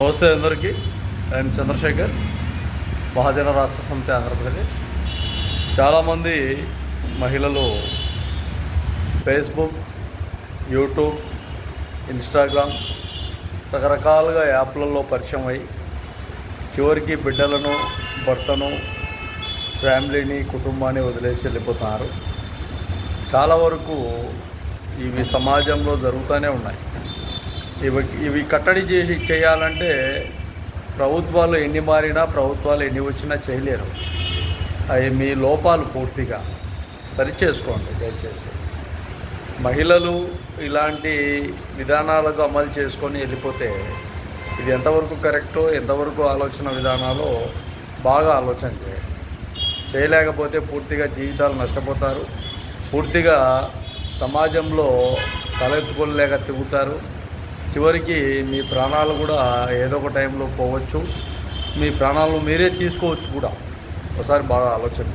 నమస్తే అందరికీ. ఐఎమ్ చంద్రశేఖర్, మహాజన రాష్ట్ర సమితి ఆంధ్రప్రదేశ్. చాలామంది మహిళలు ఫేస్బుక్, యూట్యూబ్, ఇన్స్టాగ్రామ్ రకరకాలుగా యాప్లలో పరిచయం అయ్యి చివరికి బిడ్డలను, భర్తను, ఫ్యామిలీని, కుటుంబాన్ని వదిలేసి వెళ్ళిపోతున్నారు. చాలా వరకు ఇవి సమాజంలో జరుగుతూనే ఉన్నాయి. ఇవి కట్టడి చేయాలంటే ప్రభుత్వాలు ఎన్ని మారినా, ప్రభుత్వాలు ఎన్ని వచ్చినా చేయలేరు. అవి మీ లోపాలు పూర్తిగా సరిచేసుకోండి దయచేసి. మహిళలు ఇలాంటి విధానాలకు అమలు చేసుకొని వెళ్ళిపోతే ఇది ఎంతవరకు కరెక్టో, ఎంతవరకు ఆలోచన విధానాలో బాగా ఆలోచన చేయలేకపోతే పూర్తిగా జీవితాలు నష్టపోతారు. పూర్తిగా సమాజంలో తలెత్తుకోలేక తిరుగుతారు. చివరికి మీ ప్రాణాలు కూడా ఏదో ఒక టైంలో పోవచ్చు. మీ ప్రాణాలు మీరే తీసుకోవచ్చు కూడా. ఒకసారి బాగా ఆలోచన